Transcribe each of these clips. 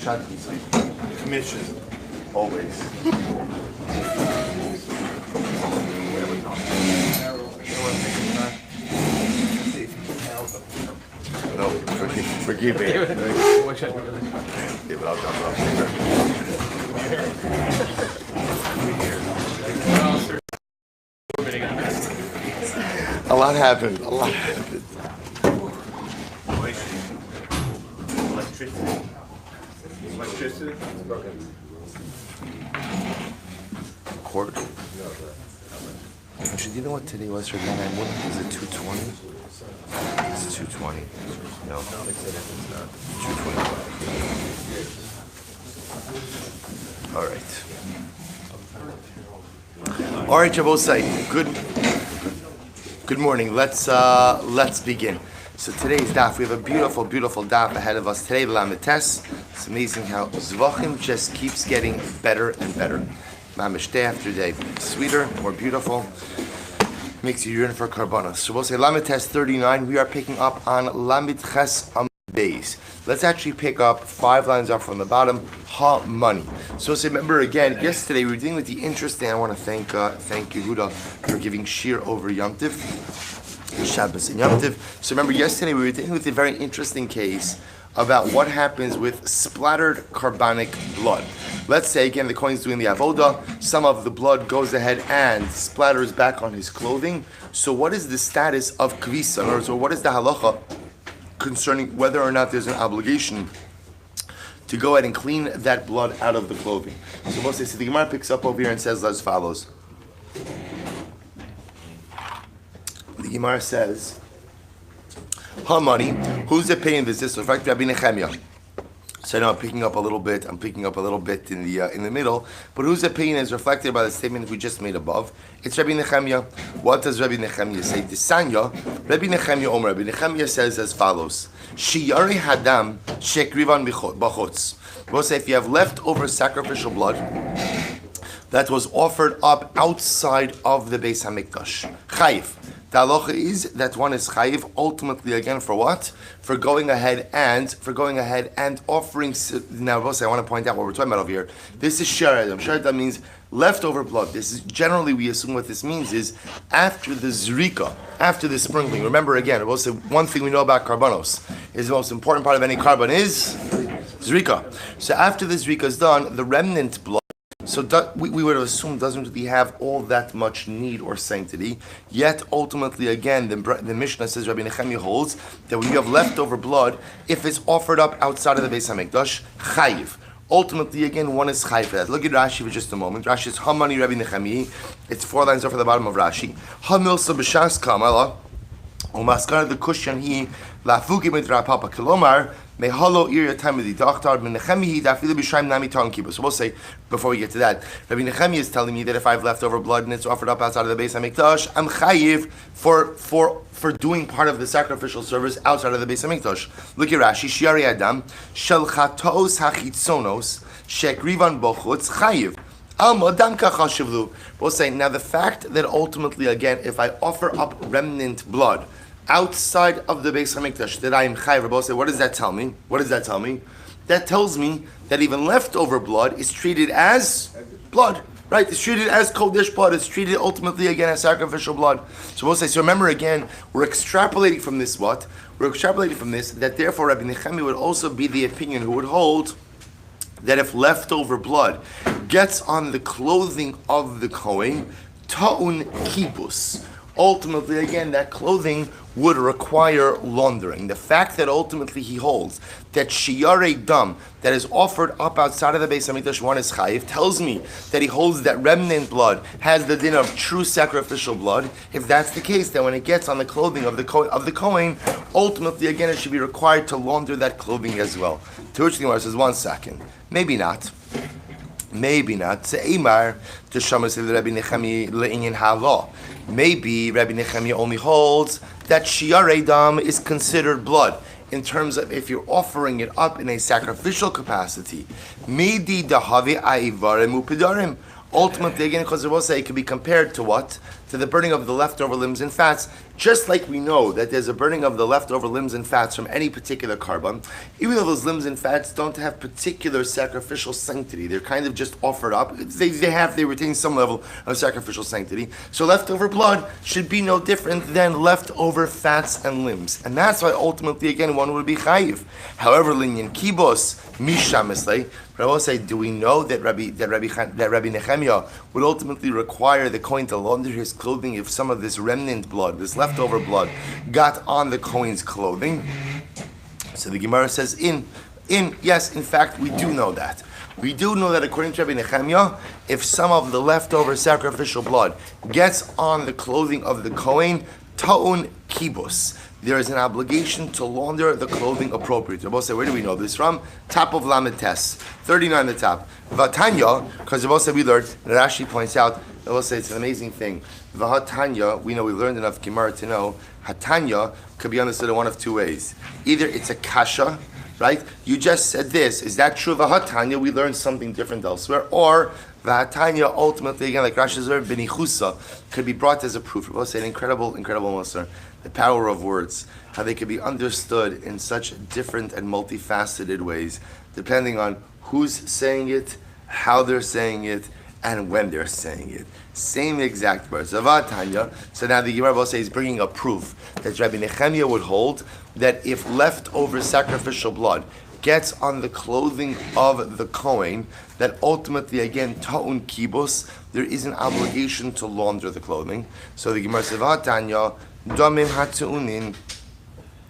Commission, always. No, forgive me. Yeah, but I'll jump off. A lot happened. Electricity? Cord? Actually, do you know what today was for that? Is it 220? It's 220. No, it's not. 220. All right, Jabosai. Good morning. Let's begin. So today's daf, we have a beautiful daf ahead of us today. It's amazing how Zevachim just keeps getting better and better. Mamish, day after day, sweeter, more beautiful. Makes you yearn for karbanos. So we'll say Lamed Tes 39. We are picking up on Lamed Ches Am Beis. Let's actually pick up 5 lines up from the bottom. Ha money. So remember again, yesterday we were dealing with the interesting. I want to thank Yehuda for giving shir over Yom Tiv, Shabbos and Yom Tiv. So remember yesterday we were dealing with a very interesting case about what happens with splattered carbonic blood. Let's say, again, the Kohen's doing the avoda, some of the blood goes ahead and splatters back on his clothing. So what is the status of kvisa? In other words, what is the halacha concerning whether or not there's an obligation to go ahead and clean that blood out of the clothing? So we'll say, so the Gemara picks up over here and says as follows. The Gemara says, Hamani, whose opinion is this? In fact, Rabbi Nechemia. So now I'm picking up a little bit in the middle, but whose opinion is reflected by the statement we just made above? It's Rabbi Nechemia. What does Rabbi Nechemia say? Tisanya, Rabbi Nechemia Omer. Rabbi Nechemia says as follows: Shiyari hadam shekrivan bachutz. We'll say if you have leftover sacrificial blood that was offered up outside of the Beis Hamikdash, chayiv. The halacha is that one is chayiv ultimately again for what? For going ahead and offering. Now, I want to point out what we're talking about over here. This is sharadam. Sharadam means leftover blood. This is generally, we assume what this means is after the zrika, after the sprinkling. Remember again, we'll say one thing we know about karbanos is the most important part of any carbon is zrika. So after the zrika is done, the remnant blood. So we would assume doesn't really have all that much need or sanctity. Yet ultimately, again, the Mishnah says, Rabbi Nechemia holds that when you have leftover blood, if it's offered up outside of the Beis Hamikdash, chayiv. Ultimately, again, one is chayiv for that. Look at Rashi for just a moment. Rashi is Hamani Rabbi Nechemia. It's 4 lines off at the bottom of Rashi. Hamilsa b'shas kamala umaskar the kushan he lafuki mitra papa kilomar. Mehalo iria tamidi dachtar ben Nechemia dafilu b'shaim nami tonkiba. So we'll say before we get to that, Rabbi Nechemia is telling me that if I have leftover blood and it's offered up outside of the Beis Hamikdash, I'm chayiv for doing part of the sacrificial service outside of the Beis Hamikdash. Look at Rashi. Shiari Adam shel chatos hachitzonos shekrivan bochutz chayiv. We'll say now the fact that ultimately again, if I offer up remnant blood outside of the Beis Hamikdash, that I am chayiv. We'll say, what does that tell me? That tells me that even leftover blood is treated as blood, right? It's treated as kodesh blood. It's treated ultimately again as sacrificial blood. So we'll say, so remember again, we're extrapolating from this what? We're extrapolating from this that therefore Rabbi Nechemia would also be the opinion who would hold that if leftover blood gets on the clothing of the Kohen, ta'un kibus. Ultimately, again, that clothing would require laundering. The fact that ultimately he holds that shiyarei dam, that is offered up outside of the Beis Hamikdash, one is chayiv, tells me that he holds that remnant blood has the din of true sacrificial blood. If that's the case, then when it gets on the clothing of the Kohen, ultimately, again, it should be required to launder that clothing as well. To which the Gemara says, 1 second, maybe not. Se'imar to Shamas Rabbi Nechemia le'inyan halaw. Maybe Rabbi Nechemia only holds that shiyarei dam is considered blood in terms of if you're offering it up in a sacrificial capacity. Midi dahavi aivarem upidarim. Ultimately, again, because it will say it can be compared to what? to the burning of the leftover limbs and fats, just like we know that there's a burning of the leftover limbs and fats from any particular carbon, even though those limbs and fats don't have particular sacrificial sanctity, they're kind of just offered up. They retain some level of sacrificial sanctity. So leftover blood should be no different than leftover fats and limbs, and that's why ultimately again one would be chayiv. However, linyan kibos misham mislei. But I will say, do we know that Rabbi Nechemiah would ultimately require the Kohen to launder his clothing if some of this remnant blood, this leftover blood, got on the Kohen's clothing? So the Gemara says, yes, in fact, we do know that. We do know that according to Rabbi Nechemiah, if some of the leftover sacrificial blood gets on the clothing of the Kohen, ta'un kibus, there is an obligation to launder the clothing appropriately. Rabbi say, where do we know this from? Top of Lamed Tes, 39 the top. Vatanya, because Rabbi say we learned, and Rashi points out, Rabbi say it's an amazing thing. Vahatanya, we know we learned enough Gemara to know, Hatanya could be understood in one of two ways. Either it's a kasha, right? You just said this. Is that true? Vahatanya, we learned something different elsewhere. Or Vahatanya, ultimately, again, like Rashi's word, Benichusa, could be brought as a proof. Rabbi say an incredible Musar. The power of words, how they can be understood in such different and multifaceted ways, depending on who's saying it, how they're saying it, and when they're saying it. Same exact words. Zavatanya. So now the Gemara says is bringing a proof that Rabbi Nechemiah would hold that if leftover sacrificial blood gets on the clothing of the Kohen, that ultimately, again, ta'un kibus, there is an obligation to launder the clothing. So the Gemara says, Zavatanya, Damim ha'tu'unin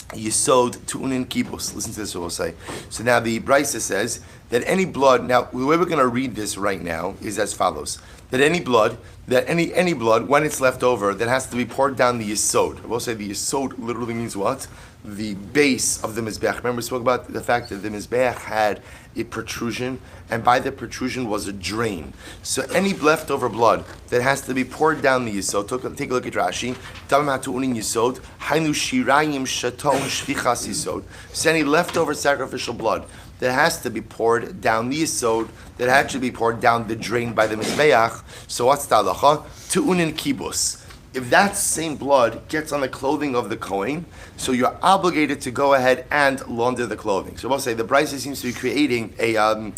yisod tu'unin kibus. Listen to this, what we'll say. So now the Brisa says that any blood, now the way we're going to read this right now is as follows. That any blood, when it's left over, that has to be poured down the yisod. I will say the yisod literally means what? The base of the Mizbeach. Remember we spoke about the fact that the Mizbeach had a protrusion, and by the protrusion was a drain. So any leftover blood that has to be poured down the yisod, take a look at Rashi, Damim ha'tu'unin yisod, hainu shirayim shaton shvichas yisod. So any leftover sacrificial blood that has to be poured down the yisod, that had to be poured down the drain by the Mizbeach. So what's the halacha? Tu'unin kibus. If that same blood gets on the clothing of the Kohen, so you're obligated to go ahead and launder the clothing. So we'll say the Brisa seems to be creating a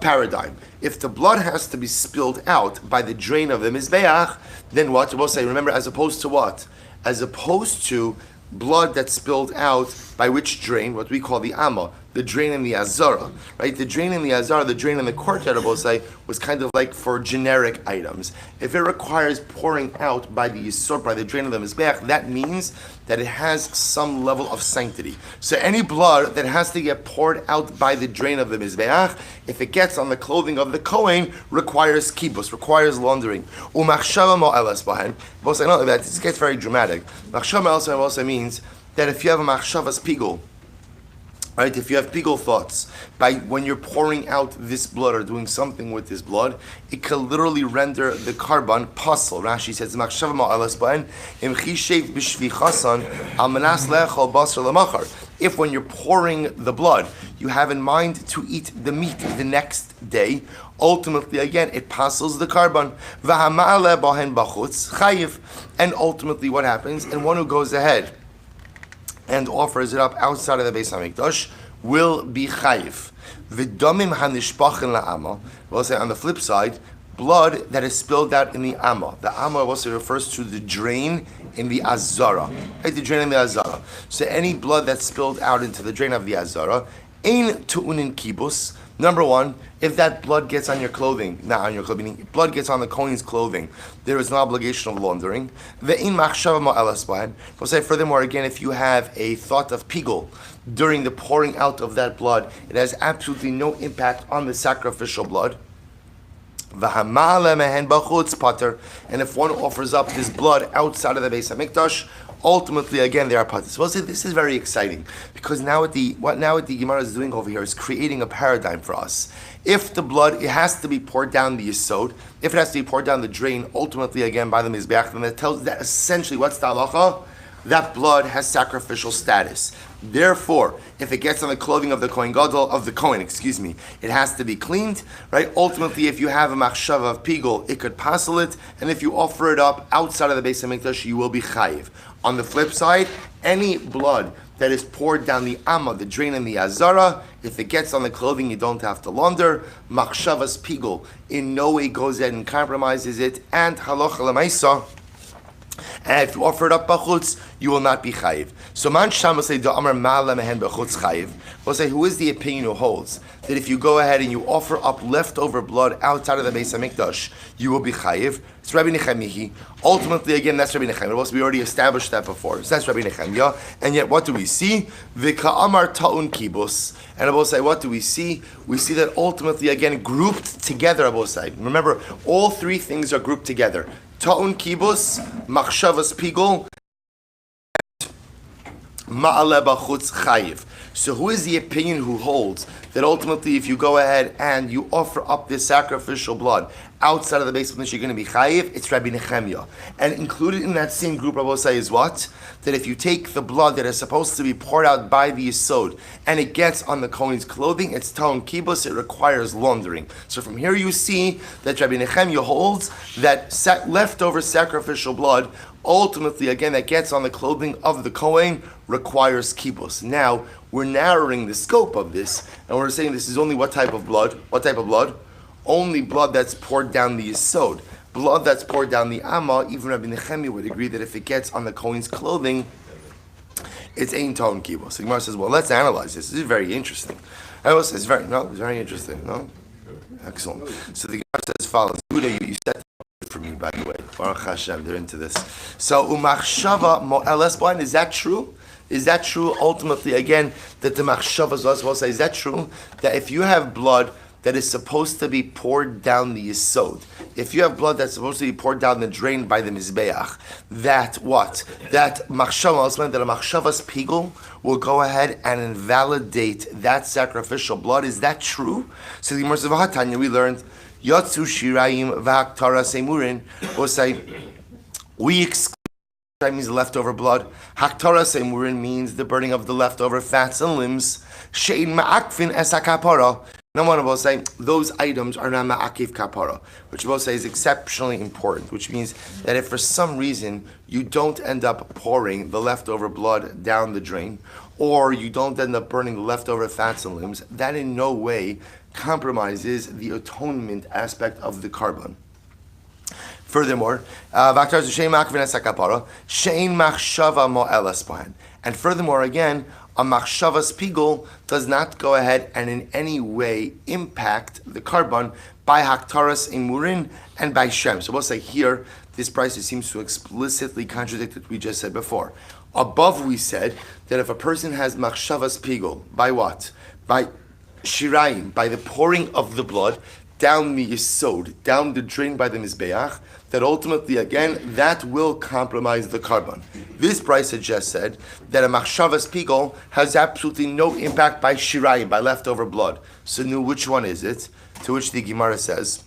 paradigm. If the blood has to be spilled out by the drain of the Mizbeach, then what? We'll say, remember, as opposed to what? As opposed to blood that's spilled out by which drain? What we call the Amma, the drain in the Azara, right? The drain in the Azara, the drain in the courtyard of Osai was kind of like for generic items. If it requires pouring out by the Yisor, by the drain of the Mizbeach, that means that it has some level of sanctity. So any blood that has to get poured out by the drain of the Mizbeach, if it gets on the clothing of the Kohen, requires kibus, requires laundering. Umachshava mo'elas bahen. Not only that, this gets very dramatic. Machshava mo'elas also means that if you have a machshavas pigul, right? If you have pigul thoughts, by when you're pouring out this blood or doing something with this blood, it can literally render the carbon pasul. Rashi says, "Machshava ma'alas ba'en im chishev b'shvichasan al manas le'echol basar lamachar." If when you're pouring the blood, you have in mind to eat the meat the next day, ultimately again it passes the carbon. V'hama'ale b'hen b'chutz chayiv. And ultimately what happens? And one who goes ahead and offers it up outside of the Beis HaMikdash will be chayiv. V'domim hanishpachin la'ama. We'll say on the flip side, blood that is spilled out in the amma. The amma also refers to the drain in the azara. Right, the drain in the azara. So any blood that's spilled out into the drain of the azara, ein tu'unin kibus. Number one, if that blood gets on your clothing, not on your clothing, meaning blood gets on the Kohen's clothing, there is an obligation of laundering. Ve'in machshava ma'alas bahen. We'll say furthermore, again, if you have a thought of pigul during the pouring out of that blood, it has absolutely no impact on the sacrificial blood. V'hama'ale mehen b'chutz pater. And if one offers up this blood outside of the Beis HaMikdash, ultimately, again, they are pater. So we'll say this is very exciting because what the Gemara is doing over here is creating a paradigm for us. If the blood, it has to be poured down the yisod. If it has to be poured down the drain, ultimately, again, by the Mizbeach, then that tells that essentially what's the halacha? That blood has sacrificial status. Therefore, if it gets on the clothing of the Kohen Gadol, it has to be cleaned, right? Ultimately, if you have a machshava of pigul, it could passel it, and if you offer it up outside of the Beis HaMikdash, you will be chayiv. On the flip side, any blood that is poured down the amma, the drain in the azara, if it gets on the clothing, you don't have to launder. Machshavas pigul in no way goes ahead and compromises it, and halacha l'maisa. And if you offer it up b'chutz, you will not be chayiv. So man sham will say da amar ma'ala mehen b'chutz chayiv. We'll say, who is the opinion who holds that if you go ahead and you offer up leftover blood outside of the Beis HaMikdash, you will be chayiv? It's Rabbi Nechemiah. Ultimately, again, that's Rabbi Nechemiah. We already established that before. So that's Rabbi Nechemiah. And yet, what do we see? V'ka amar ta'un kibus. And I will say, what do we see? We see that ultimately, again, grouped together, I will say. Remember, all three things are grouped together. Ta'un kibus, machshavas pigul, ma'ale b'chutz chayiv. So who is the opinion who holds that ultimately if you go ahead and you offer up this sacrificial blood outside of the base of the you're going to be chayiv? It's Rabbi Nechemiah. And included in that same group, I will say, is what? That if you take the blood that is supposed to be poured out by the yisod and it gets on the Kohen's clothing, it's ta'un kibus, it requires laundering. So from here you see that Rabbi Nechemiah holds that leftover sacrificial blood, ultimately, again, that gets on the clothing of the Kohen requires kibus. Now, we're narrowing the scope of this, and we're saying this is only what type of blood? What type of blood? Only blood that's poured down the yisod. Blood that's poured down the amma, even Rabbi Nechemiah would agree that if it gets on the Kohen's clothing, it's ein ta'un kibus. The Gemara says, well, let's analyze this. This is very interesting. I will say, it's very interesting. No? Excellent. So the Gemara says as follows. Yehuda, you set for me, by the way. Baruch Hashem, they're into this. So, umachshava mo'eles blind, is that true? Is that true, ultimately, again, that the machshavas will say, is that true? That if you have blood that is supposed to be poured down the yisod, if you have blood that's supposed to be poured down the drain by the mizbeach, that what? That machshava, that a machshavas pigul will go ahead and invalidate that sacrificial blood. Is that true? So the Gemara says, V'hatanya, we learned, Yatsu shirayim v'haktara semurin, will say, we exclude, that means leftover blood. Haktara semurin means the burning of the leftover fats and limbs. Shein ma'akfin es hakapara. No one will say those items are not ma'akiv kapara, which will say is exceptionally important, which means that if for some reason you don't end up pouring the leftover blood down the drain, or you don't end up burning the leftover fats and limbs, that in no way compromises the atonement aspect of the carbon. Furthermore, and furthermore, again, a machshavas pigul does not go ahead and in any way impact the carbon by haktaras imurin and by shem. So we'll say here, this price seems to explicitly contradict what we just said before. Above we said that if a person has machshavas pigul, by what? By shirayim, by the pouring of the blood down the yisod, down the drain by the mizbeach, that ultimately, again, that will compromise the carbon. This price had just said that a machshavas pigul has absolutely no impact by shirayim, by leftover blood. So now which one is it? To which the Gemara says,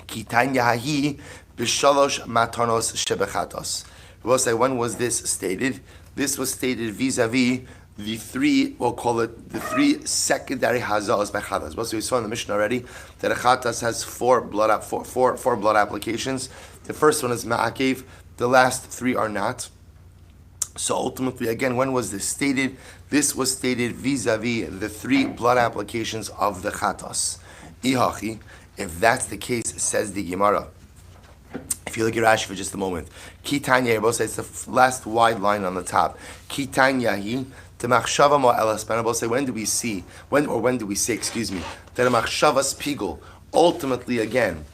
Kitan yahi b'shalosh matanos shebechatos. We'll say, when was this stated? This was stated vis-a-vis the three, we'll call it the three secondary hazahs by chatas. Well, so we saw in the Mishnah already that a chatas has four blood applications. The first one is ma'akev. The last three are not. So ultimately, again, when was this stated? This was stated vis-a-vis the three blood applications of the chatas. Ihachi, if that's the case, says the Gemara. If you look at Rashi for just a moment, Kitanya, both say it's the last wide line on the top. Kitanyahi, the machshava mo'elas ben. Say, when do we say, that a machshavas pigul ultimately again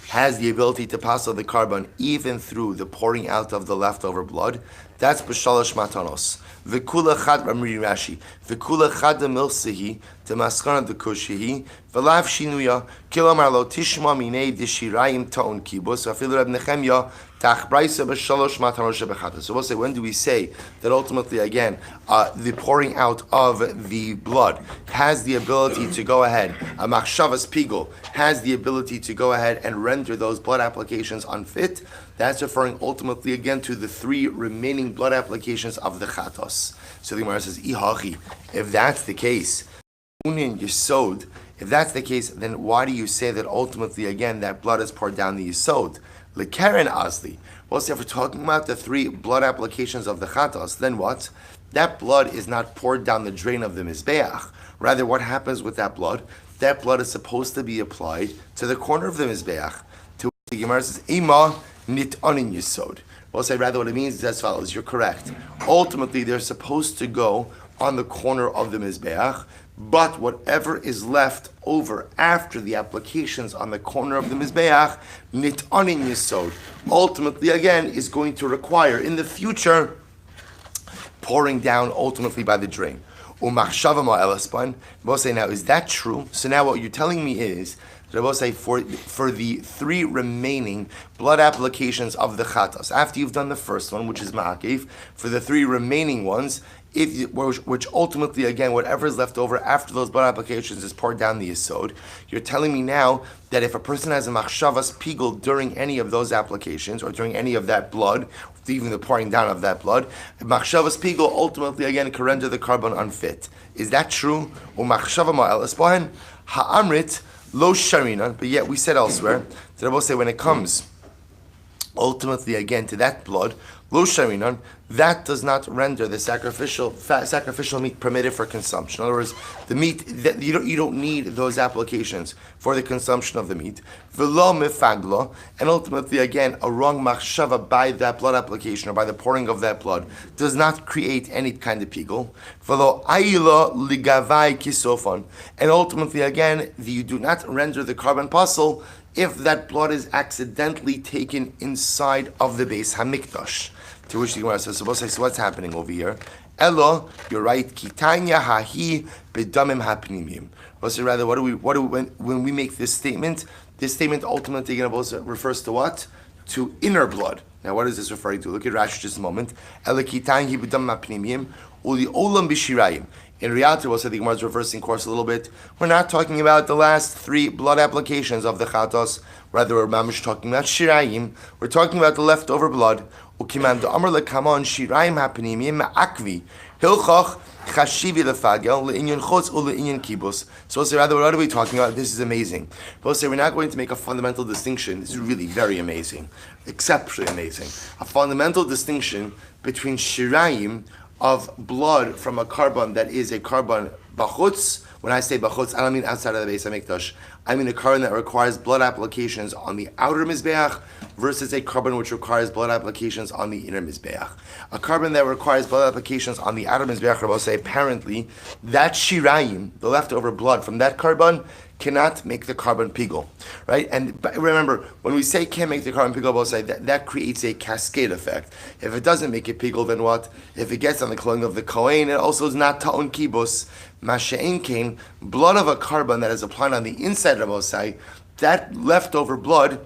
has the ability to pass on the carbon even through the pouring out of the leftover blood? That's b'shalosh matanos. V'kula chad Ramri Rashi. V'kula chad milsehi demaskana dekushihi v'lav shinuya kilomar lo tishma minei deshirayim ta'un kibus v'afilu Reb Nechemiah tachbraisa b'shalosh matanos shebechata. So we'll say, when do we say that ultimately again the pouring out of the blood has the ability to go ahead, a machshavas pigul has the ability to go ahead and render those blood applications unfit? That's referring ultimately again to the three remaining remaining blood applications of the chatos. So the Gemara says, Ihachi, if that's the case, Union Yisod, if that's the case, then why do you say that ultimately, again, that blood is poured down the Yisod? Lekeren Asli. Well, so if we're talking about the 3 blood applications of the chatos, then what? That blood is not poured down the drain of the Mizbeach. Rather, what happens with that blood? That blood is supposed to be applied to the corner of the Mizbeach. To which the Gemara says, Ima nit onin Yisod. We'll say rather what it means is as follows. You're correct. Ultimately, they're supposed to go on the corner of the Mizbeach, but whatever is left over after the applications on the corner of the Mizbeach, nit onin Yisod, ultimately again is going to require in the future pouring down ultimately by the drain. Umachshava ma'elaspan. We'll say now, is that true? So now what you're telling me is, Rabbi say for the 3 remaining blood applications of the chatas, after you've done the first one, which is ma'akev, for the 3 remaining ones, which ultimately, again, whatever is left over after those blood applications is poured down the yesod, you're telling me now that if a person has a machshavas pigul during any of those applications, or during any of that blood, even the pouring down of that blood, machshavas pigul ultimately, again, can render the carbon unfit. Is that true? Umachshava ma'elas bahen ha'amrit lo sharina, but yet we said elsewhere that I will say when it comes ultimately again to that blood, lo sharinan, that does not render the sacrificial meat permitted for consumption. In other words, the meat that you don't need those applications for the consumption of the meat. V'lo mefaglo, and ultimately again a wrong machshava by that blood application or by the pouring of that blood does not create any kind of pigul. V'lo ayilo ligavai kisofon, and ultimately again you do not render the carbon puzzle if that blood is accidentally taken inside of the base hamikdash. To which the Gemara says, so what's happening over here? Elo, you're right. Kitanya hahi bedamim hapnimim. So rather, when we make this statement ultimately refers to what? To inner blood. Now, what is this referring to? Look at Rashi just a moment. Elo kitanya bedamim hapnimim uli olam b'shirayim. In reality, we'll say the Gemara is reversing course a little bit. We're not talking about the last 3 blood applications of the chatos. Rather, we're mamish talking about shirayim. We're talking about the leftover blood. Ukimam da'amar lekamon shirayim hapnimim ma'akvi hilchach chashivi lefagel le'inyan chutz u'le'inyan kibus. So we'll say, rather, what are we talking about? This is amazing. We'll say we're not going to make a fundamental distinction. This is really very amazing, exceptionally amazing. A fundamental distinction between shirayim of blood from a carbon that is a carbon bachutz. When I say bachutz, I don't mean outside of the Beis HaMikdash. I mean a carbon that requires blood applications on the outer Mizbeach versus a carbon which requires blood applications on the inner Mizbeach. A carbon that requires blood applications on the outer Mizbeach, I will say apparently, that shirayim, the leftover blood from that carbon, cannot make the carbon pigul, right? And remember, when we say can't make the carbon pigul, we'll say that creates a cascade effect. If it doesn't make it pigul, then what? If it gets on the clothing of the kohen, it also is not ta'on kibus. Masha'en kain, blood of a carbon that is applied on the inside of Osai, that leftover blood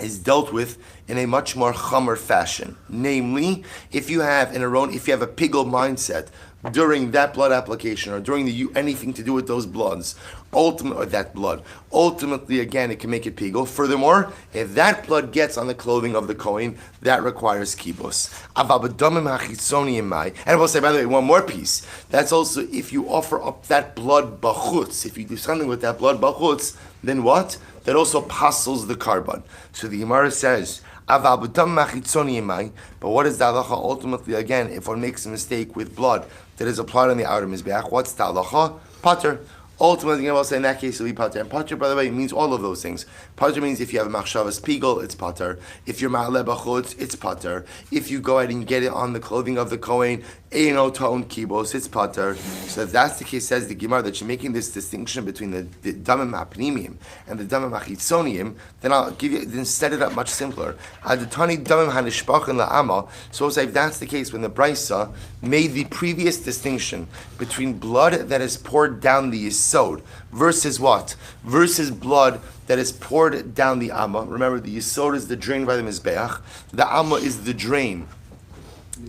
is dealt with in a much more chomer fashion. Namely, if you have a pigul mindset during that blood application or during anything to do with those bloods, ultimately again it can make it pigul. Furthermore, if that blood gets on the clothing of the kohen, that requires kibus. And we'll say, by the way, one more piece. That's also if you offer up that blood bachutz, if you do something with that blood bachutz, then what? That also passes the carbon. So the Gemara says, but what is the halacha ultimately again if one makes a mistake with blood that is applied on the outer mizbeach? What's the halacha? Pater. Ultimately, I will say in that case, it'll be pater. And pater, by the way, means all of those things. Pater means if you have a machshavas pigul, it's pater. If you're ma'aleh bachutz, it's pater. If you go ahead and get it on the clothing of the kohen, eino ta'on kibos, it's pater. So if that's the case, says the Gemara, that you're making this distinction between the damim hapnimim and the damim hachitzoniim, then I'll give you, then set it up much simpler. Adatani damim hanishpachin la'ama. So if that's the case, when the Brisa made the previous distinction between blood that is poured down the yisod versus what? Versus blood that is poured down the amma. Remember, the yisod is the drain by the mizbeach. The amma is the drain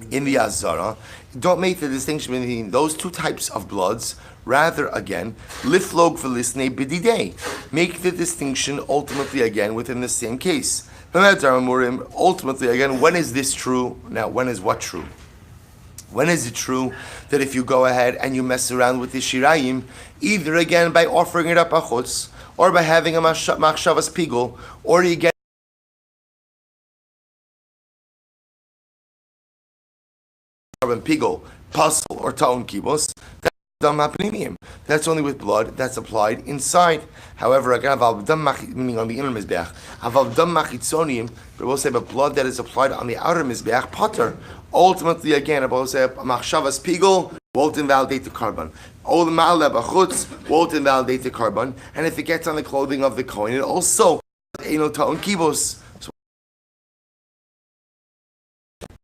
in the azara. Don't make the distinction between those 2 types of bloods Rather, again, liflog v'lisnei b'didei. Make the distinction ultimately again within the same case. Ultimately, again, when is this true? Now, when is what true? When is it true that if you go ahead and you mess around with the shirayim, either again by offering it up achutz, or by having a machshavas pigul, or you get pigul, puzzle, or ta'un kibos, that's only with blood that's applied inside. However, again, meaning on the inner mizbeach, but we'll say, but blood that is applied on the outer mizbeach, potter. Ultimately, again, we'll say, machshavas pigul won't invalidate the carbon. Ol ma'ale b'chutz won't invalidate the carbon, and if it gets on the clothing of the kohen, it also ain't ta'un kibos.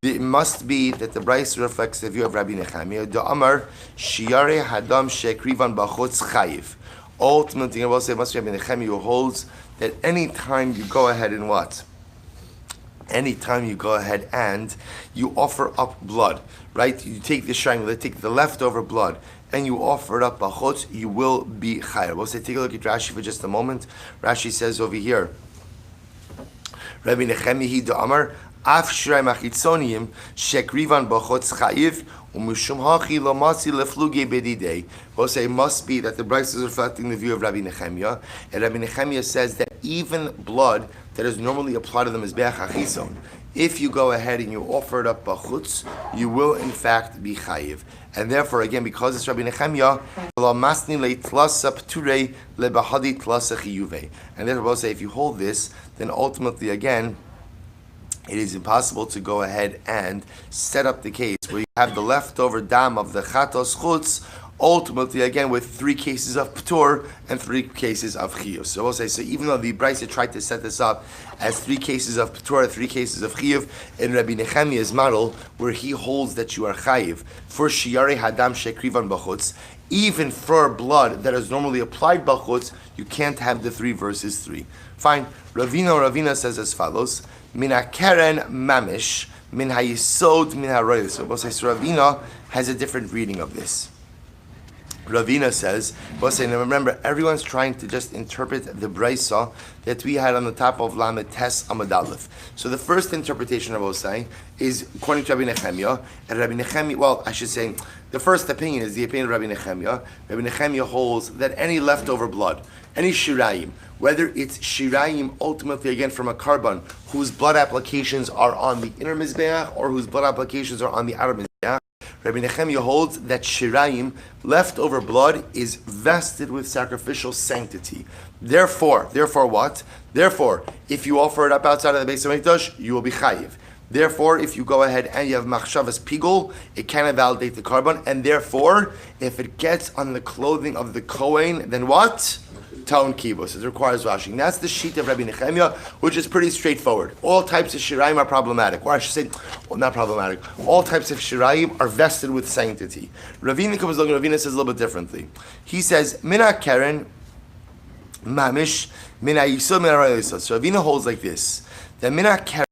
It must be that the Bryce reflects the view of Rabbi Nechemiah. The Amar Shiare Hadam Shekrivan Bachutz Chayiv. Ultimately, I will say, must be Rabbi Nechemiah who holds that any time you go ahead and what? Anytime you go ahead and you offer up blood, right? You take the shine, take the leftover blood, and you offer it up bachutz, you will be chayav. We'll say, take a look at Rashi for just a moment. Rashi says over here, Rabbi Nechemiah the Amar. Af shray machitzoniim shekrivan bachutz chayiv umishum hachi lamasi lefluge bedidei. We'll say it must be that the Bryce is reflecting the view of Rabbi Nechemiah, and Rabbi Nechemiah says that even blood that is normally applied to the mizbeach achison, if you go ahead and you offer it up bachutz, you will in fact be chayiv. And therefore, again, because it's Rabbi Nechemiah, and therefore we'll say if you hold this, then ultimately again, it is impossible to go ahead and set up the case where you have the leftover dam of the chatos chutz, ultimately again with 3 cases of p'tur and 3 cases of chiyuv. So we'll say, so even though the Brisa tried to set this up as 3 cases of p'tur and 3 cases of chiyuv, in Rabbi Nechemiah's model, where he holds that you are chayiv for shiare hadam shekrivan b'chutz, even for blood that is normally applied b'chutz, you can't have the 3 verses 3. Fine. Ravina says as follows. Min ha-keren mamish, min ha-yisod, min ha-royel. So Ravina has a different reading of this. Ravina says, now remember, everyone's trying to just interpret the Brisa that we had on the top of Lamed Tes Amud Aleph. So the first interpretation I will say is according to Rabbi Nechemiah, and Rabbi Nechemiah, well, I should say, the first opinion is the opinion of Rabbi Nechemiah. Rabbi Nechemiah holds that any leftover blood, any shirayim, whether it's shirayim ultimately again from a carbon whose blood applications are on the inner mizbeach or whose blood applications are on the outer mizbeach, Rabbi Nechemiah holds that shirayim, leftover blood, is vested with sacrificial sanctity. Therefore what? Therefore, if you offer it up outside of the Beis HaMikdash, you will be chayiv. Therefore, if you go ahead and you have machshavas pigul, it can invalidate the carbon, and therefore, if it gets on the clothing of the Kohen, then what? Ta'un kibos. It requires washing. That's the sheet of Rabbi Nechemiah, which is pretty straightforward. All types of shirayim are problematic. Or I should say, well, not problematic. All types of shirayim are vested with sanctity. Ravina comes along, Ravina says a little bit differently. He says, Mina Karen, Mamish, Mina Yisod, Mina Rayisod. So Ravina holds like this. That Mina Karen,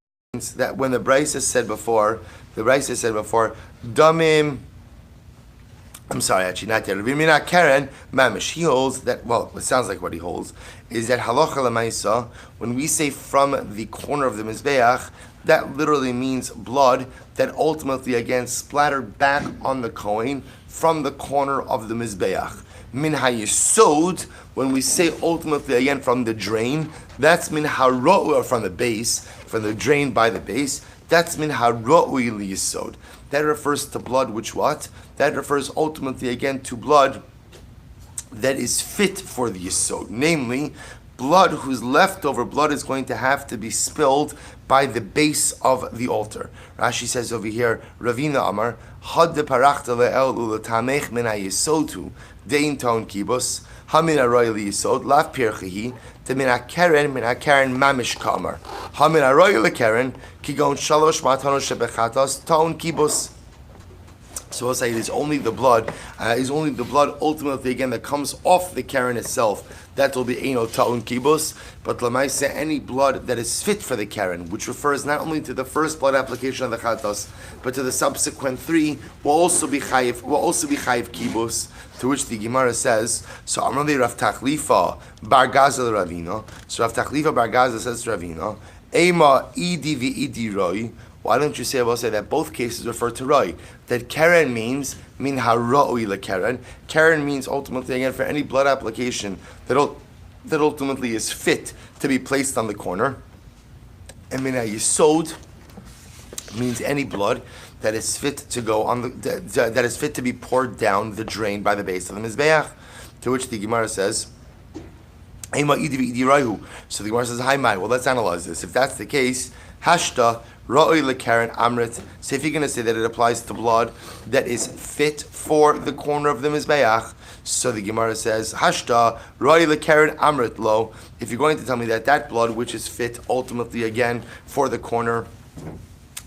that when the Brisa said before, Damim, I'm sorry, actually, not yet. Ravina Karen Mamish. He holds that, well, it sounds like what he holds, is that halacha l'maisa, when we say from the corner of the Mizbeach, that literally means blood that ultimately, again, splattered back on the Kohen from the corner of the Mizbeach. Min ha-yisod, when we say ultimately, again, from the drain, that's min ha-ro'u, or from the base, from the drain by the base, that's min ha-ro'u li-yisod. That refers to blood, which what? That refers ultimately again to blood that is fit for the yisod. Namely, blood whose leftover blood is going to have to be spilled by the base of the altar. Rashi says over here, Ravina Amar, Had de parachta le'el u'letamech min ha-yisodu, dein ta'un kibos, ha-min ha-roy li-yisod, lav pirchehi, de min ha-keren mamish kamar. Ha-min ha-roy li-keren, kigon shalosh matanos shebechatos, ta'un kibos. So we'll say it is only the blood, ultimately again that comes off the keren itself. That will be eino ta'un kibus, but lamaisa any blood that is fit for the keren, which refers not only to the first blood application of the chatos, but to the subsequent three, will also be chayiv kibus. To which the Gemara says, so Amrali Rav Tachlifa Bar Gaza Ravina. So Rav Tachlifa Bar Gaza says to Ravina, Ema idi v'idi roi. Why don't you say that both cases refer to roi? That keren means min haroi le keren. Keren means ultimately again for any blood application that ultimately is fit to be placed on the corner. And min hayisod means any blood that is fit to go on that is fit to be poured down the drain by the base of the mizbeach. To which the Gemara says, so the Gemara says, "Hi, Mai. Well, let's analyze this. If that's the case, hashta ra'oi lekaren amrit." So if you're going to say that it applies to blood that is fit for the corner of the mizbeach, so the Gemara says, hashta ra'oi lekaren amrit lo. If you're going to tell me that blood which is fit ultimately again for the corner,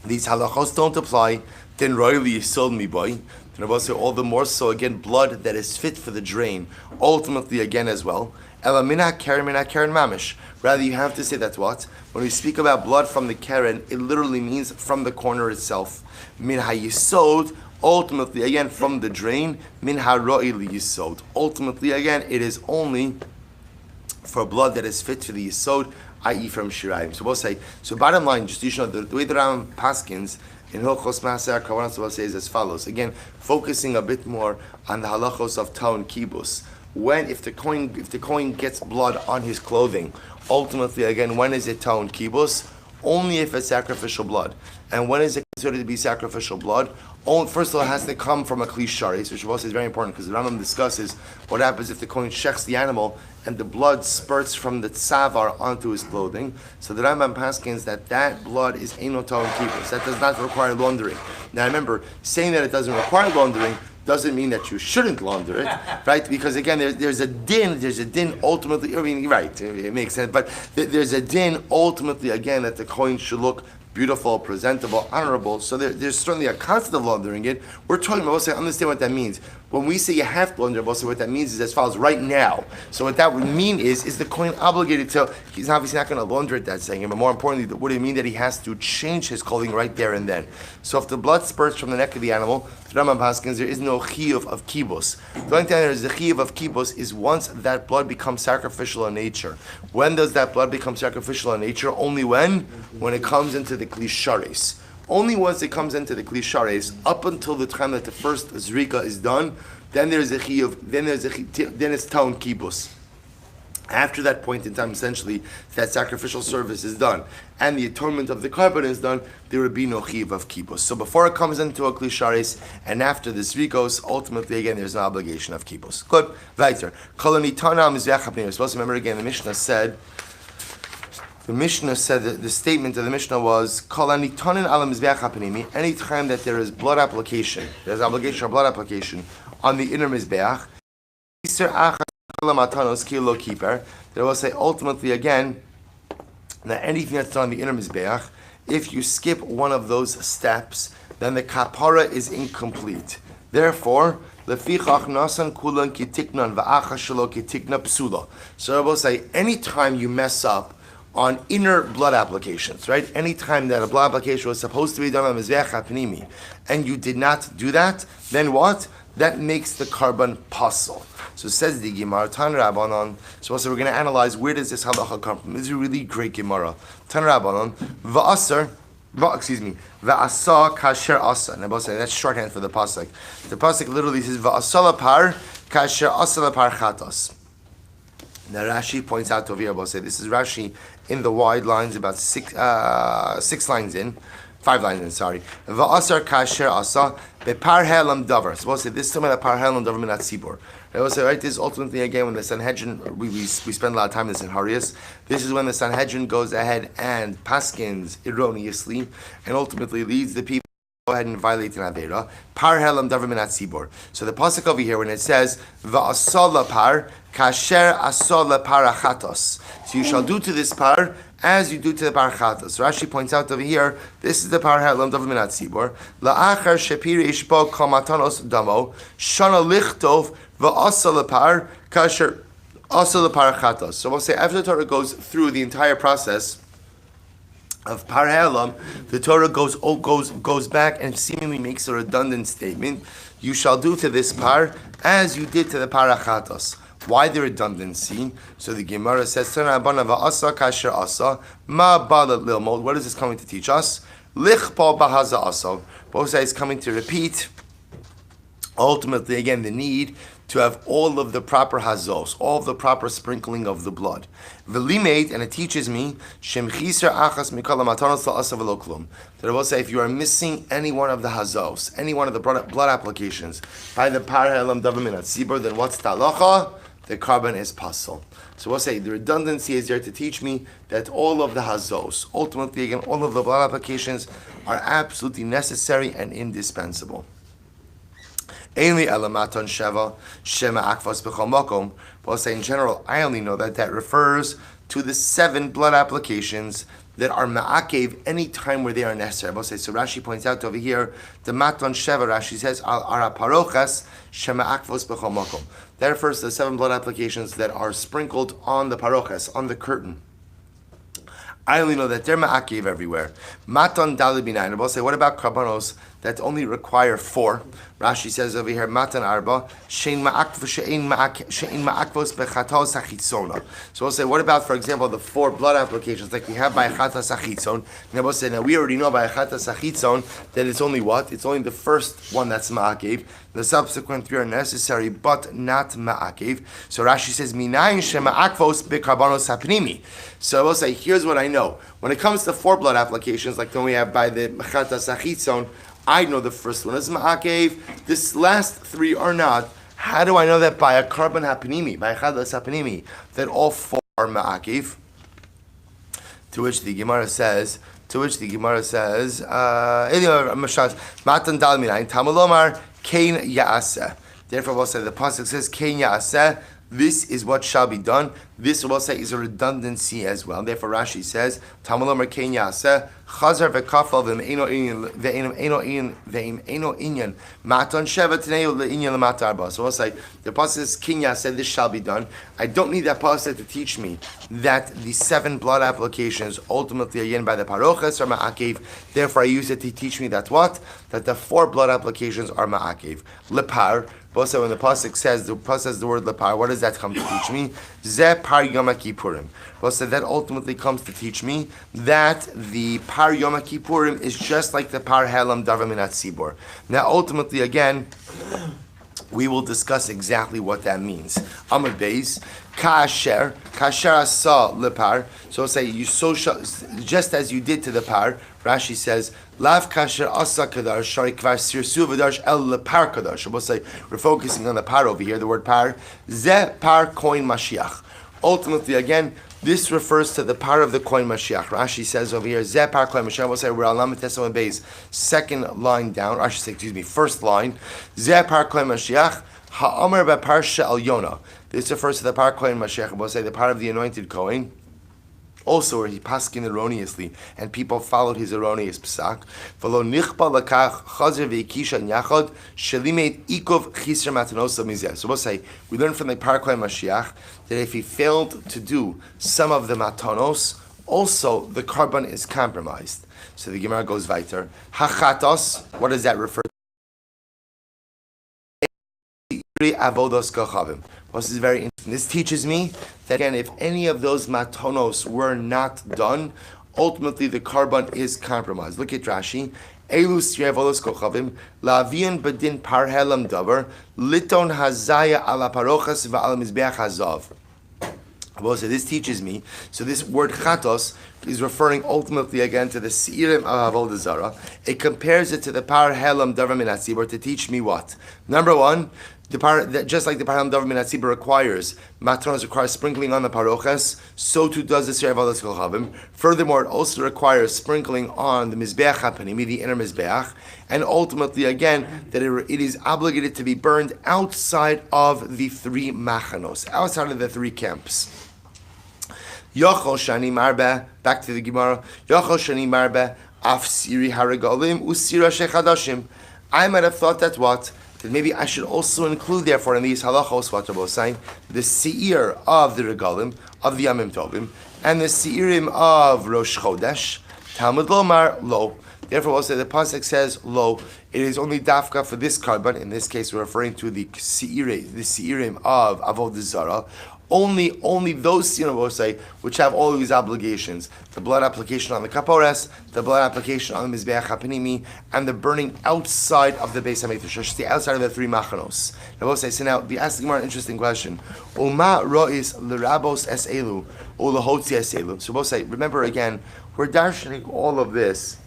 these halachos don't apply, then royally yisod mi boy. Then I will say all the more so again blood that is fit for the drain, ultimately again as well. Ela mina keren mamish. Rather, you have to say that's what when we speak about blood from the keren, it literally means from the corner itself. Min hayisod, ultimately again from the drain. Min haroili yisod. Ultimately again, it is only for blood that is fit for the yisod, i.e. from Shirayim. So we'll say, so bottom line, just you know, the way the Ram paskins in Hilchos Maser Kavanah, we'll say is as follows. Again, focusing a bit more on the halachos of ta'un kibus. If the kohen gets blood on his clothing, ultimately again, when is it ta'un kibus? Only if it's sacrificial blood. And when is it considered to be sacrificial blood? First of all, it has to come from a kli sharis, which is very important because the Rambam discusses what happens if the kohen shechs the animal and the blood spurts from the tzavar onto his clothing. So the Rambam paskins that blood is eino ta'un kibus. That does not require laundering. Now remember, saying that it doesn't require laundering doesn't mean that you shouldn't launder it, right? Because again, there's a din ultimately, I mean, right, it makes sense, but there's a din ultimately, again, that the coin should look beautiful, presentable, honorable. So there's certainly a concept of laundering it. We're talking about, understand what that means. When we say you have to launder, what that means is as follows, right now. So what that would mean is the coin obligated to, he's obviously not going to launder it that second, but more importantly, what do it mean that he has to change his clothing right there and then? So if the blood spurts from the neck of the animal, Rambam Paskins, there is no chiyuv of kibus. The only time there is the chiyuv of kibus is once that blood becomes sacrificial in nature. When does that blood become sacrificial in nature? Only when it comes into the kli sharis. Only once it comes into the kli sharis, up until the time that the first zrika is done, then there's a chiyuv, then it's ta'un kibus. After that point in time, essentially, that sacrificial service is done and the atonement of the carbon is done, there would be no chiyuv of kibus. So before it comes into a kli sharis and after the zrikos, ultimately again there's no obligation of kibus. Good. Weiter. Koloni tanam is v'achapnim. Supposed to remember again, the Mishnah said that the statement of the Mishnah was Kolani tanin alam mizbeach hapanimi. Any time that there is blood application, there's obligation of blood application on the inner mizbeach. They will say ultimately again that anything that's done on the inner mizbeach, if you skip one of those steps, then the kapara is incomplete. Therefore, lefichach nasan kulan kitiknan va'acha shelo kitikna psula. So I will say anytime you mess up on inner blood applications, right? Anytime that a blood application was supposed to be done on mizbeach hapnimi, and you did not do that, then what? That makes the carbon pasul. So says the Gemara, Tan Rabbanon. So also we're going to analyze where does this halacha come from. This is a really great Gemara. Tan Rabbanon, va'asa kasher asa. And I will say that's shorthand for the pasuk. The pasuk literally says va'asa lapar kasher asa lapar chatos. Now Rashi points out over here, I'll say this is Rashi in the wide lines, about 5 lines in. Va'asar kasher asa bepar helam davar. So we'll say this is talking about par helam davar minat tzibur. I will say right. This is ultimately again when the Sanhedrin. We spend a lot of time in this in Harius. This is when the Sanhedrin goes ahead and paskins erroneously and ultimately leads the people go ahead and violate an avera. Par helam davar min hatzibor. So the pasuk over here when it says va'asol par kasher asol par achatos. So you shall do to this par as you do to the par achatos. So Rashi points out over here, this is the par helam davar min hatzibor. La'achar shepir ishbo kamatanos damo shana lichtov va'asol par kasher asol par achatos. So we'll say after the Torah goes through the entire process of par helam, the Torah goes back and seemingly makes a redundant statement. You shall do to this par as you did to the par achatos. Why the redundancy? So the Gemara says, what is this coming to teach us? Both sides coming to repeat, ultimately again, the need to have all of the proper hazos, all of the proper sprinkling of the blood. V'limeit, and it teaches me, that I will say, if you are missing any one of the hazos, any one of the blood applications, by the par helam davar min hatzibor, then what's the halacha? The carbon is pasul. So we'll say, the redundancy is there to teach me that all of the hazos, ultimately again, all of the blood applications are absolutely necessary and indispensable. But I'll say in general, I only know that refers to the 7 blood applications that are ma'akev any time where they are necessary. I'll say, so Rashi points out over here, the maton sheva, Rashi says, ara parochas shema'akvos b'chol makom. That refers to the 7 blood applications that are sprinkled on the parochas, on the curtain. I only know that they're ma'akev everywhere. Maton dalid binayin. I'll say, what about karbanos that only require 4? Rashi says over here, matan arba shein ma'akvos bechatos hachitzona. So we'll say, what about, for example, the 4 blood applications like we have by chatas hachitzon? And we'll say, now we already know by chatas hachitzon that it's only what? It's only the first one that's ma'akev. The subsequent 3 are necessary, but not ma'akev. So Rashi says, minayin shema'akvos bekarbanos hapnimi. So we'll say, here's what I know. When it comes to 4 blood applications, like the one we have by the chatas hachitzon, I know the first one is ma'akev. This last 3 are not. How do I know that by a carbon hapnimi, by a chadas hapnimi, that all 4 are ma'akev? To which the Gemara says, matan dal minayin tamalomar kein yaaseh. Therefore, we'll say the pasuk says kein yaaseh. This is what shall be done. This, we'll say, is a redundancy as well. Therefore, Rashi says, Tamalomer Ken Yaseh, Chazar v'kafal v'eino inyan, Maton Sheva Tneu le'inyan l'mat arba. So we'll say, the pasuk says, Ken Yaseh, this shall be done. I don't need that pasuk to teach me that the 7 blood applications ultimately again by the parochas are ma'akev. Therefore, I use it to teach me that what? That the 4 blood applications are ma'akev. Lepar. Also, when the pasuk says the word lepar, what does that come to teach me? Ze par Yom Kippurim. Also, that ultimately comes to teach me that the par Yom Kippurim is just like the par helam davar min hatzibor. Now, ultimately, again, we will discuss exactly what that means. Amud Beis, kasher asa lepar. So say you just as you did to the par. Rashi says, Lav kasher asa kadar shari kvar sirsu v'darsh el lepar kadar. So we'll say we're focusing on the par over here. The word par, ze par koin mashiach. Ultimately, again, this refers to the par of the koin Mashiach. Rashi says over here, Zeh par koin Mashiach. We'll say we're Alam Tesson Beis, second line down. Or I should say, first line. Zeh par koin Mashiach. Ha'amar b'par she'al Yonah. This refers to the par koin Mashiach. We'll say the par of the anointed koin. Also, where he paskin erroneously, and people followed his erroneous psak. V'lo nichba lakach chazer ve'ikisha nyachad shelimed ikov chisra matanosa mizeh. So we'll say we learn from the par koin Mashiach that if he failed to do some of the matanos, also the carbon is compromised. So the Gemara goes weiter. Hachatos, what does that refer to? Avodos kachavim. This is very interesting. This teaches me that again, if any of those matanos were not done, ultimately the carbon is compromised. Look at Rashi. Elus avodos kachavim lavian badin par helam davar liton hazaya ala parochas va'al mizbeach hazav. Well, so this teaches me. So this word chatos is referring ultimately again to the seirim of avodah zarah. It compares it to the par helam davar min hatzibor to teach me what? Number 1, just like the Parham Davar Min HaTzibur requires, Matanos requires sprinkling on the parochas, so too does the Sir Avodas Kol. Furthermore, it also requires sprinkling on the Mizbeach HaPanimi, the inner Mizbeach, and ultimately, again, that it is obligated to be burned outside of the three machanos, outside of the three camps. Yochol Shani Marbe, back to the Gemara, Yochol Shani Marbe, Af Siri Haragolim, Usira Shechadashim. I might have thought that maybe I should also include, therefore, in these halachos, what Rabbi was saying, the seir of the regalim, of the Yamim Tovim, and the seirim of Rosh Chodesh. Talmud Lomar, lo. Therefore, we'll say the pasuk says, lo. It is only dafka for this carbon. In this case, we're referring to the seirim of Avodah Zarah. Only those we'll say, which have all these obligations: the blood application on the kapores, the blood application on the mizbeach hapanimi, and the burning outside of the Beis Hamikdash, the outside of the three machanos. Now we'll say, so now the asking more interesting question: Uma rois l'rabos es elu or l'hotzi es elu. So we'll say, remember again, we're darshaning all of this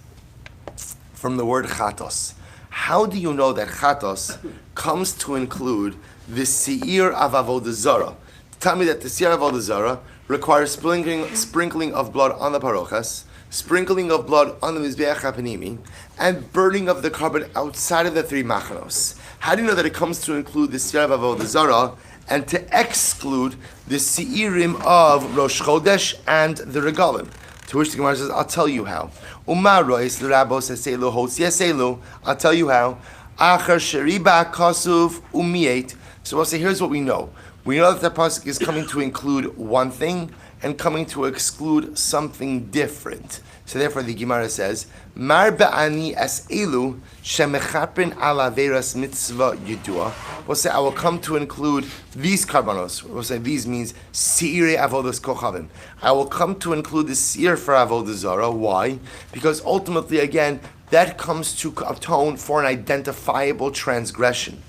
from the word chatos. How do you know that chatos comes to include the seir of avodah zarah? Tell me that the seir of avodah zarah requires sprinkling of blood on the parochas, sprinkling of blood on the mizbeach hapanimi, and burning of the carbon outside of the three machanos. How do you know that it comes to include the seir of avodah zarah and to exclude the seirim of Rosh Chodesh and the regalim? To which the Gemara says, I'll tell you how. I'll tell you how. So we'll say, here's what we know. We know that the pasuk is coming to include one thing and coming to exclude something different. So therefore the Gemara says, Mar ba'ani es elu shemechaprin ala veras mitzvah yidua. We'll say, I will come to include these karbanos. We'll say, these means seirei avodas kochavim. I will come to include the seir for avodah zarah. Why? Because ultimately, again, that comes to atone for an identifiable transgression.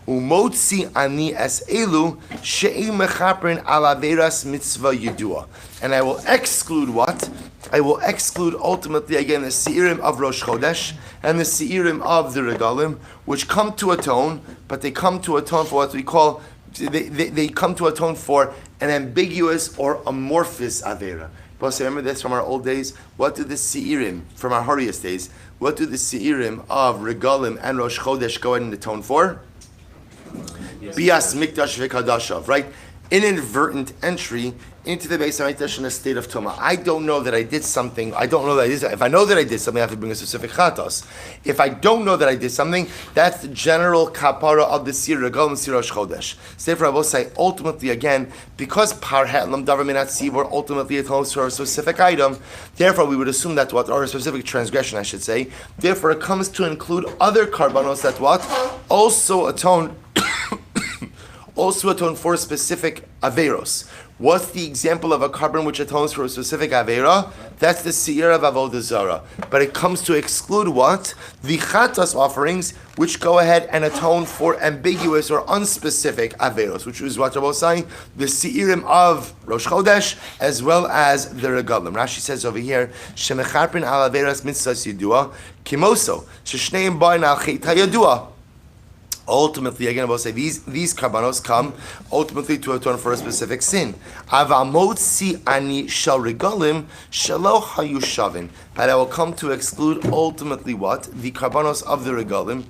Umotzi ani es elu she'im mechaprin ala veras mitzvah yidua. And I will exclude what? I will exclude ultimately again the seirim of Rosh Chodesh and the seirim of the regalim, which come to atone, but they come to atone for what we call, they come to atone for an ambiguous or amorphous avera. But remember this from our old days. What do the seirim from our holiest days? What do the seirim of regalim and Rosh Chodesh go ahead and atone for? Bias mikdash v'kadashav, right? Inadvertent entry into the Beis Hamikdash in a state of tumah. I don't know that I did something. I don't know that I did. If I know that I did something, I have to bring a specific chatos. If I don't know that I did something, that's the general kapara of the sir regalim sir Rosh Chodesh. So therefore, I will say ultimately again, because parhet lam davar min hatzibur ultimately atones for a specific item. Therefore, we would assume that what, or a specific transgression, I should say. Therefore, it comes to include other karbanos that what also atone for specific averos. What's the example of a carbon which atones for a specific avera? That's the seir of avodah zarah. But it comes to exclude what? The chatas offerings, which go ahead and atone for ambiguous or unspecific averos, which is what I was saying, the seirim of Rosh Chodesh as well as the regalim. Rashi says over here, shemecharpin al averas mitzvahs yidua kimoso sheshneim ba'in al cheta yadua. Ultimately, again, I will say these karbanos come ultimately to atone for a specific sin. Avamotzi ani shel regalim shelo hayushavin. But I will come to exclude ultimately what? The karbanos of the regalim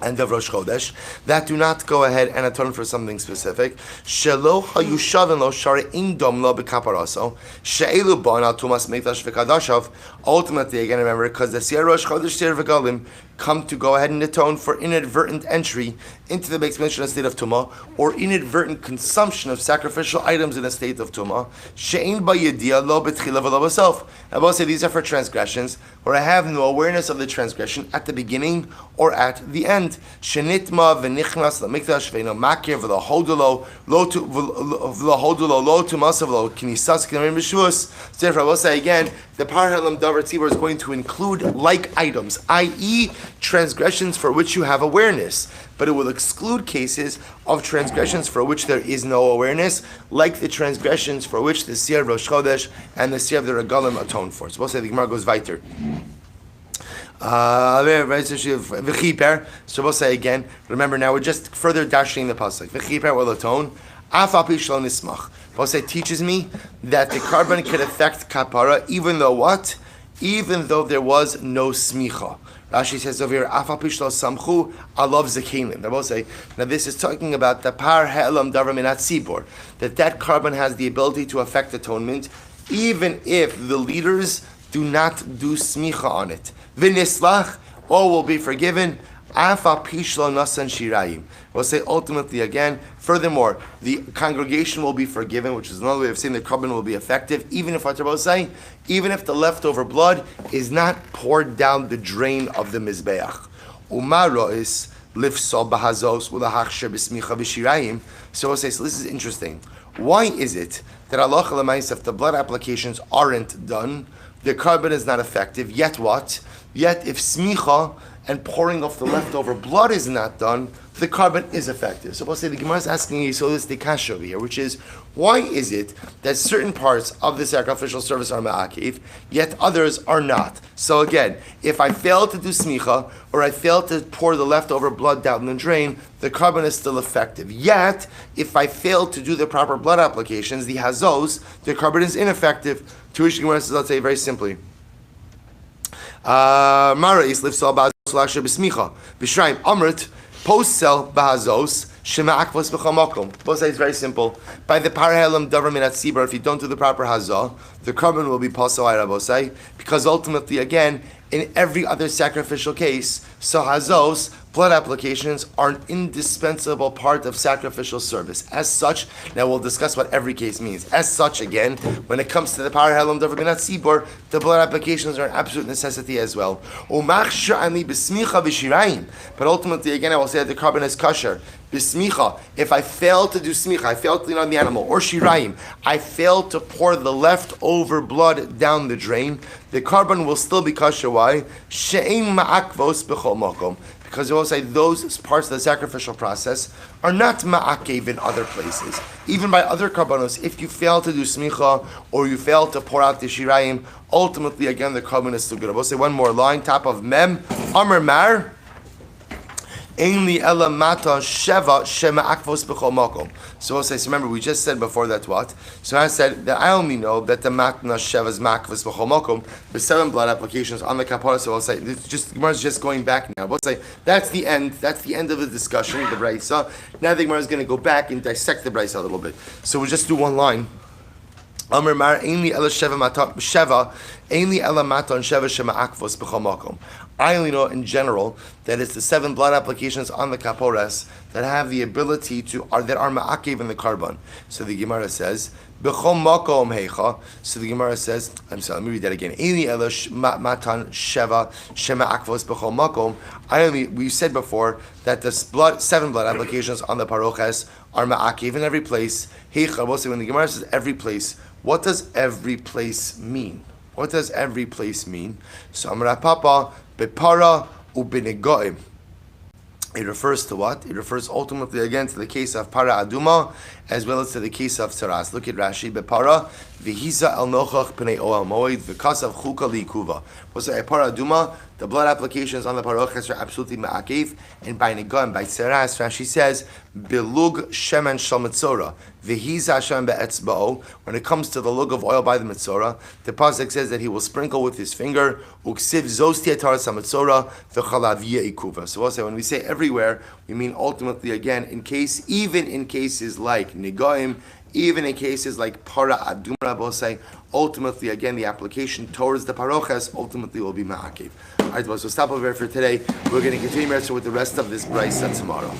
and of Rosh Chodesh that do not go ahead and atone for something specific. Shelo hayushavin lo shari indom lo bekaparaso she'elu bon al tumas meitash v'kadashav. Ultimately, again, remember, because the seir Rosh Chodesh seir regalim come to go ahead and atone for inadvertent entry into the Beis Hamikdash in a state of tumah, or inadvertent consumption of sacrificial items in a state of tumah. She'ein ba'yedia lo b'tchila v'lo b'sof. I will say these are for transgressions where I have no awareness of the transgression at the beginning or at the end. Shenitma v'nichnas l'mikdash v'eno makir v'lo hodulo lo tumasav lo kinisas k'narim b'shuas. Therefore, I will say again, the Parhalam Davar Tzibur is going to include like items, i.e. transgressions for which you have awareness, but it will exclude cases of transgressions for which there is no awareness, like the transgressions for which the seir of Rosh Chodesh and the seir of the regalim atone for. So we'll say the Gemara goes weiter. So we'll say again. Remember, now we're just further dashing the pasuk. V'chiper will atone. Af al pi shlo nismach. We'll say teaches me that the carbon could affect kapara, even though what? Even though there was no smicha. Rashi says over here, Af al pi shlo samchu alav zekelim. I will say, now this is talking about the par he'elam davar minat tzibor, that carbon has the ability to affect atonement, even if the leaders do not do smicha on it. V'nislach, all will be forgiven. Afa pishlo nasan shirayim. We'll say ultimately again. Furthermore, the congregation will be forgiven, which is another way of saying the carbon will be effective, even if even if the leftover blood is not poured down the drain of the mizbeach. Umaro is lifsol bahazos ulahachsher b'smicha v'shirayim. So we'll say, so this is interesting. Why is it that Allah l'mayis, if the blood applications aren't done, the carbon is not effective? Yet what? Yet if smicha and pouring off the leftover blood is not done, the carbon is effective. So we'll say the Gemara is asking you, so this the kasha over here, which is, why is it that certain parts of the sacrificial service are ma'akiv, yet others are not? So again, if I fail to do smicha, or I fail to pour the leftover blood down the drain, the carbon is still effective. Yet, if I fail to do the proper blood applications, the hazos, the carbon is ineffective. To which Gemara says, I'll say very simply, Mara is lifsal ba'azos l'achsher b'smicha v'shrayim amrit post-sell ba'azos shema akvos b'chamakom. Both sides very simple. By the parhelam davar minat tzibor, if you don't do the proper hazah, the carbon will be posel rabosai, because ultimately, again, in every other sacrificial case, so hazos, blood applications, are an indispensable part of sacrificial service. As such, now we'll discuss what every case means. As such, again, when it comes to the power helam davar minat tzibor, the blood applications are an absolute necessity as well. But ultimately, again, I will say that the carbon is kosher. Bismicha, if I fail to do smicha, I fail to clean on the animal, or shirayim, I fail to pour the leftover blood down the drain, the carbon will still be kosher. Why? She'ein ma'akvos b'chol makom. Because it will say those parts of the sacrificial process are not ma'akev in other places. Even by other karbanos, if you fail to do smicha, or you fail to pour out the shirayim, ultimately, again, the carbon is still good. I will say one more line, top of mem, amar mar, Ainli ela mata sheva shema akvos b'chol makom. So we'll say, so remember, we just said before that what? So I said that I only know that the matna sheva is makvos b'chol makom, the 7 blood applications on the kapara. So I'll say, the Gemara is just going back now. We'll say, that's the end of the discussion, the Braisa. Now the Gemara is going to go back and dissect the Braisa a little bit. So we'll just do one line. Amar mar ainli ela sheva ainli ela matan sheva shema akvos b'chol makom. I only know in general that it's the 7 blood applications on the kapores that have the ability to, that are ma'akev in the carbon. So the Gemara says, b'chol makom heicha. So the Gemara says, I'm sorry, let me read that again. Ainli ela matan sheva shema akvos b'chol makom. We said before that the 7 blood applications on the paroches are ma'akev in every place. Heicha, we'll say when the Gemara says every place, what does every place mean? What does every place mean? So Amar Papa bepara ubenegoim. It refers to what? It refers ultimately again to the case of para aduma, as well as to the case of tzaras. Look at Rashi. Bepara v'hiza el nochach pnei oel moed v'kasav chuka liikuva. Was a para aduma? The blood applications on the paroches are absolutely ma'akev, and by negoim, by tzaras, Rashi says bilug shemen shel metzora v'hiza Hashem be'etzba'o. When it comes to the lug of oil by the metzora, the pasuk says that he will sprinkle with his finger uksiv zos tiataras hametzora v'chalav ye'ikuva. So we'll say when we say everywhere, we mean ultimately again even in cases like Nigoim, even in cases like Para Adumra, we'll say ultimately again the application towards the paroches ultimately will be Ma'akev. Alright, so stop over here for today. We're going to continue with the rest of this brisa tomorrow.